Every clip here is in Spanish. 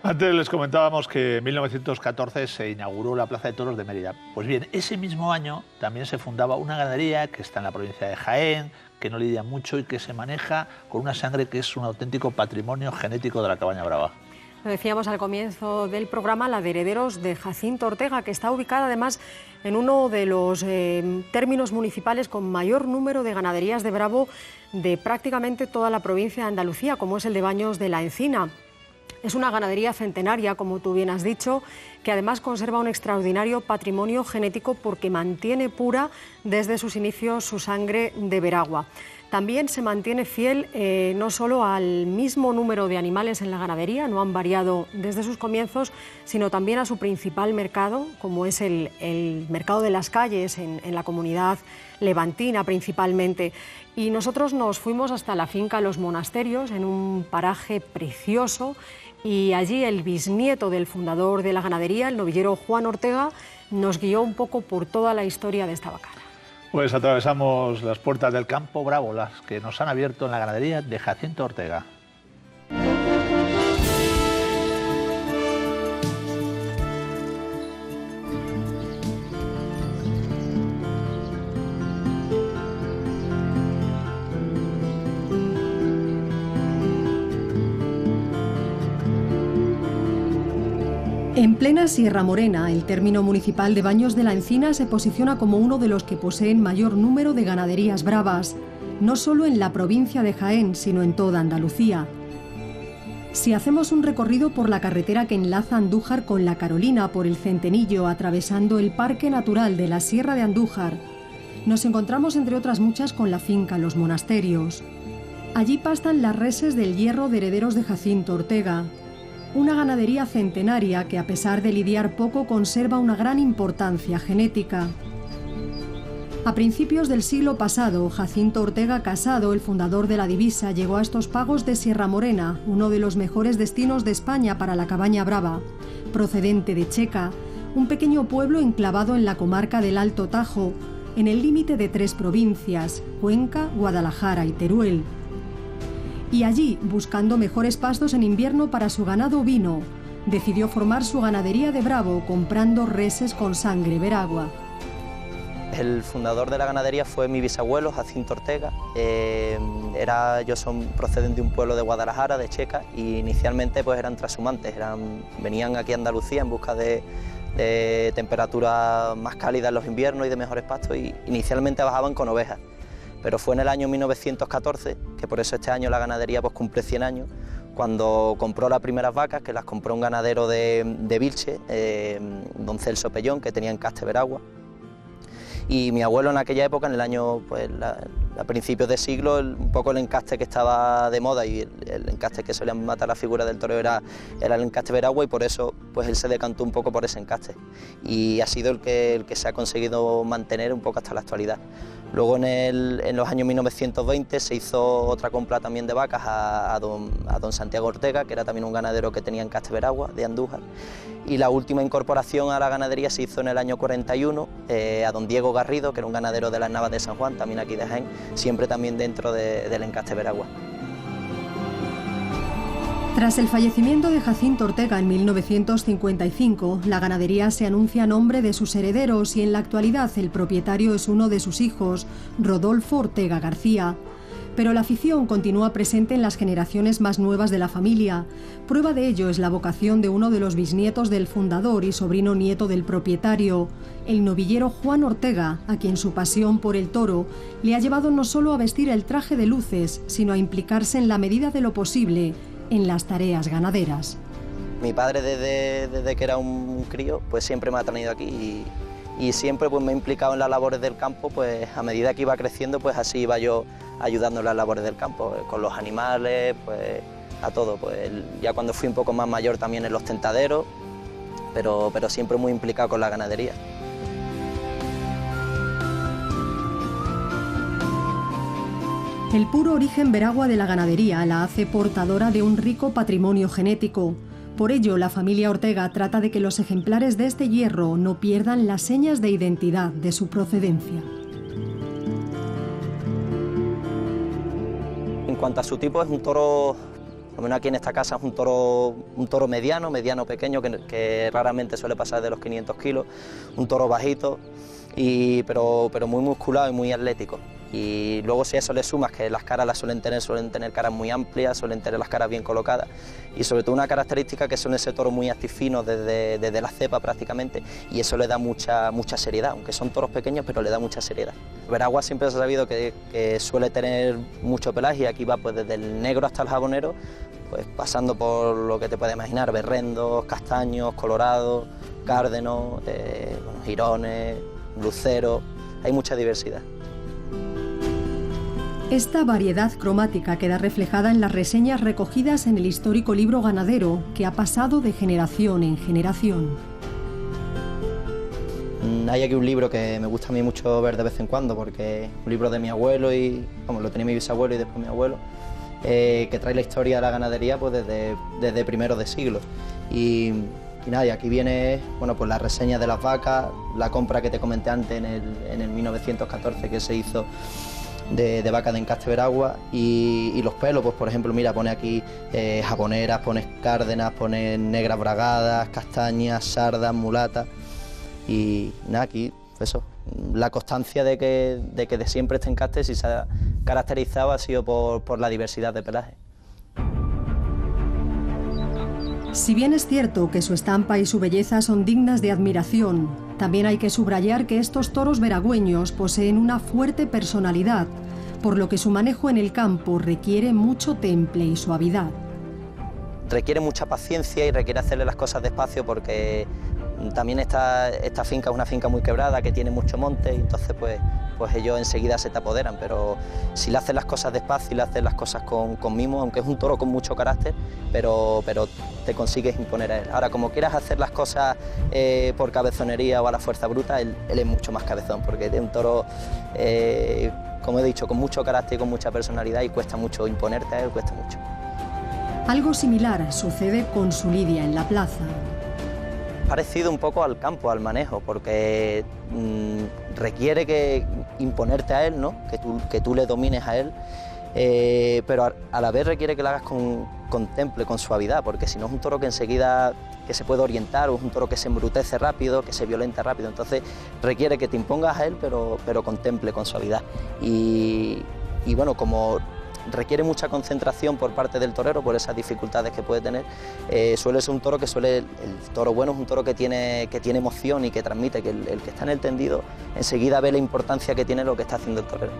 Antes les comentábamos que en 1914 se inauguró la Plaza de Toros de Mérida. Pues bien, ese mismo año también se fundaba una ganadería que está en la provincia de Jaén, que no lidia mucho y que se maneja con una sangre que es un auténtico patrimonio genético de la Cabaña Brava. Lo decíamos al comienzo del programa, la de Herederos de Jacinto Ortega, que está ubicada además en uno de los términos municipales con mayor número de ganaderías de Bravo de prácticamente toda la provincia de Andalucía, como es el de Baños de la Encina. Es una ganadería centenaria, como tú bien has dicho, que además conserva un extraordinario patrimonio genético porque mantiene pura desde sus inicios su sangre de Veragua. También se mantiene fiel no solo al mismo número de animales en la ganadería, no han variado desde sus comienzos, sino también a su principal mercado, como es el mercado de las calles en la comunidad levantina principalmente. Y nosotros nos fuimos hasta la finca Los Monasterios, en un paraje precioso, y allí el bisnieto del fundador de la ganadería, el novillero Juan Ortega, nos guió un poco por toda la historia de esta vacana. Pues atravesamos las puertas del Campo Bravo, las que nos han abierto en la ganadería de Jacinto Ortega. En plena Sierra Morena, el término municipal de Baños de la Encina se posiciona como uno de los que poseen mayor número de ganaderías bravas, no solo en la provincia de Jaén, sino en toda Andalucía. Si hacemos un recorrido por la carretera que enlaza Andújar con La Carolina por el Centenillo, atravesando el Parque Natural de la Sierra de Andújar, nos encontramos entre otras muchas con la finca Los Monasterios. Allí pastan las reses del Hierro de Herederos de Jacinto Ortega, una ganadería centenaria que, a pesar de lidiar poco, conserva una gran importancia genética. A principios del siglo pasado, Jacinto Ortega Casado, el fundador de la divisa, llegó a estos pagos de Sierra Morena, uno de los mejores destinos de España para la Cabaña Brava. Procedente de Checa, un pequeño pueblo enclavado en la comarca del Alto Tajo, en el límite de 3 provincias, Cuenca, Guadalajara y Teruel. Y allí, buscando mejores pastos en invierno para su ganado ovino, decidió formar su ganadería de Bravo comprando reses con sangre Veragua. El fundador de la ganadería fue mi bisabuelo, Jacinto Ortega. Ellos son procedentes de un pueblo de Guadalajara, de Checa, y inicialmente pues eran trashumantes, venían aquí a Andalucía en busca de temperaturas más cálidas en los inviernos y de mejores pastos, y inicialmente bajaban con ovejas. Pero fue en el año 1914, que por eso este año la ganadería pues cumple 100 años, cuando compró las primeras vacas, que las compró un ganadero de Vilche, don Celso Pellón, que tenía encaste Veragua. Y mi abuelo en aquella época, en el año, pues a principios de siglo, un poco el encaste que estaba de moda y el encaste que solían matar la figura del torero era el encaste Veragua, y por eso pues él se decantó un poco por ese encaste. Y ha sido el que se ha conseguido mantener un poco hasta la actualidad. Luego en los años 1920 se hizo otra compra también de vacas a don Santiago Ortega, que era también un ganadero que tenía encaste Veragua, de Andújar. Y la última incorporación a la ganadería se hizo en el año 41 a don Diego Garrido, que era un ganadero de las Navas de San Juan, también aquí de Jaén, siempre también dentro del encaste Veragua. Tras el fallecimiento de Jacinto Ortega en 1955, la ganadería se anuncia a nombre de sus herederos y en la actualidad el propietario es uno de sus hijos, Rodolfo Ortega García. Pero la afición continúa presente en las generaciones más nuevas de la familia. Prueba de ello es la vocación de uno de los bisnietos del fundador y sobrino nieto del propietario, el novillero Juan Ortega, a quien su pasión por el toro le ha llevado no solo a vestir el traje de luces, sino a implicarse en la medida de lo posible en las tareas ganaderas. Mi padre desde que era un crío pues siempre me ha traído aquí y siempre pues me he implicado en las labores del campo, pues a medida que iba creciendo pues así iba yo ayudando en las labores del campo, con los animales, pues a todo. Pues ya cuando fui un poco más mayor también en los tentaderos, pero siempre muy implicado con la ganadería. El puro origen Veragua de la ganadería la hace portadora de un rico patrimonio genético. Por ello, la familia Ortega trata de que los ejemplares de este hierro no pierdan las señas de identidad de su procedencia. En cuanto a su tipo, es un toro lo menos aquí en esta casa es un toro mediano pequeño, que raramente suele pasar de los 500 kilos, un toro bajito, pero muy musculado y muy atlético. Y luego si a eso le sumas que las caras las suelen tener caras muy amplias, suelen tener las caras bien colocadas, y sobre todo una característica que son ese toro muy actifino desde la cepa prácticamente, y eso le da mucha seriedad, aunque son toros pequeños, pero le da mucha seriedad. Veragua siempre se ha sabido que suele tener mucho pelaje, y aquí va pues desde el negro hasta el jabonero, pues pasando por lo que te puedes imaginar, berrendos, castaños, colorados, cárdenos, jirones, luceros, hay mucha diversidad. Esta variedad cromática queda reflejada en las reseñas recogidas en el histórico libro ganadero, que ha pasado de generación en generación. Hay aquí un libro que me gusta a mí mucho ver de vez en cuando, porque es un libro de mi abuelo, y lo tenía mi bisabuelo y después mi abuelo, que trae la historia de la ganadería pues desde primeros de siglo. Y nada, y aquí viene pues la reseña de las vacas, la compra que te comenté antes en el 1914 que se hizo de vaca de encaste Veragua, y los pelos, pues por ejemplo, mira, pone aquí jaboneras, pone cárdenas, pone negras bragadas, castañas, sardas, mulatas, y nada, aquí eso, la constancia de que de siempre este encaste, si se ha caracterizado, ha sido por la diversidad de pelaje. Si bien es cierto que su estampa y su belleza son dignas de admiración, también hay que subrayar que estos toros veragüeños poseen una fuerte personalidad, por lo que su manejo en el campo requiere mucho temple y suavidad. Requiere mucha paciencia y requiere hacerle las cosas despacio, porque también esta finca es una finca muy quebrada, que tiene mucho monte, y entonces pues ellos enseguida se te apoderan, pero si le haces las cosas despacio y le haces las cosas con mimo, aunque es un toro con mucho carácter, pero te consigues imponer a él. Ahora, como quieras hacer las cosas por cabezonería o a la fuerza bruta, él es mucho más cabezón, porque es un toro, como he dicho, con mucho carácter y con mucha personalidad, y cuesta mucho imponerte a él, cuesta mucho. Algo similar sucede con su lidia en la plaza. Parecido un poco al campo, al manejo, porque requiere que imponerte a él, ¿no? que tú le domines a él, pero a la vez requiere que lo hagas con temple, con suavidad, porque si no es un toro que enseguida que se puede orientar, o es un toro que se embrutece rápido, que se violenta rápido, entonces requiere que te impongas a él, pero con temple, con suavidad. Y bueno, como requiere mucha concentración por parte del torero por esas dificultades que puede tener, suele ser un toro el toro bueno es un toro que tiene emoción y que transmite, que el que está en el tendido enseguida ve la importancia que tiene lo que está haciendo el torero.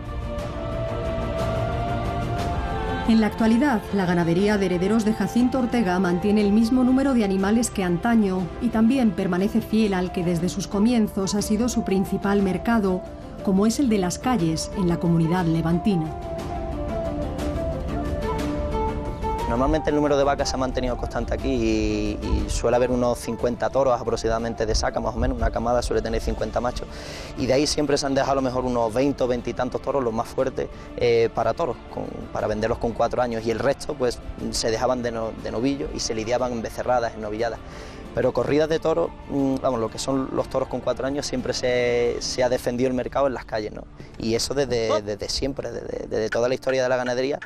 En la actualidad, la ganadería de herederos de Jacinto Ortega mantiene el mismo número de animales que antaño, y también permanece fiel al que desde sus comienzos ha sido su principal mercado, como es el de las calles en la comunidad levantina. Normalmente el número de vacas se ha mantenido constante aquí, y suele haber unos 50 toros aproximadamente de saca, más o menos. Una camada suele tener 50 machos, y de ahí siempre se han dejado a lo mejor unos 20 o 20 y tantos toros, los más fuertes, para toros, para venderlos con 4 años, y el resto pues se dejaban de novillo y se lidiaban en becerradas, en novilladas. Pero corridas de toros, lo que son los toros con 4 años, siempre se ha defendido el mercado en las calles, ¿no? Y eso desde siempre, desde toda la historia de la ganadería.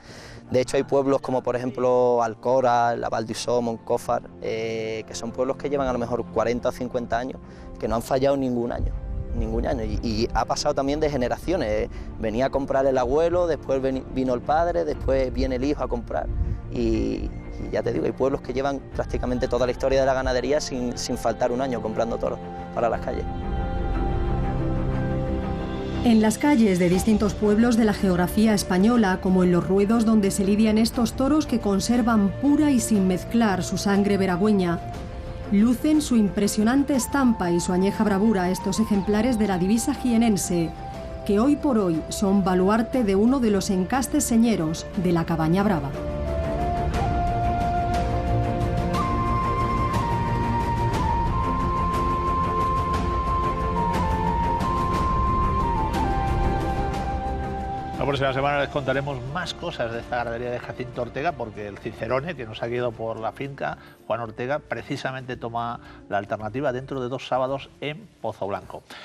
De hecho, hay pueblos como por ejemplo Alcora, La Val d'Isó, Moncófar, que son pueblos que llevan a lo mejor 40 o 50 años, que no han fallado ningún año. Y ha pasado también de generaciones. Venía a comprar el abuelo, después vino el padre, después viene el hijo a comprar. Y ya te digo, hay pueblos que llevan prácticamente toda la historia de la ganadería sin faltar un año comprando toros para las calles. En las calles de distintos pueblos de la geografía española, como en los ruedos donde se lidian estos toros que conservan pura y sin mezclar su sangre veragüeña, lucen su impresionante estampa y su añeja bravura estos ejemplares de la divisa jienense, que hoy por hoy son baluarte de uno de los encastes señeros de la Cabaña Brava. La próxima semana les contaremos más cosas de esta ganadería de Jacinto Ortega, porque el Cicerone, que nos ha guiado por la finca, Juan Ortega, precisamente toma la alternativa dentro de 2 sábados en Pozo Blanco.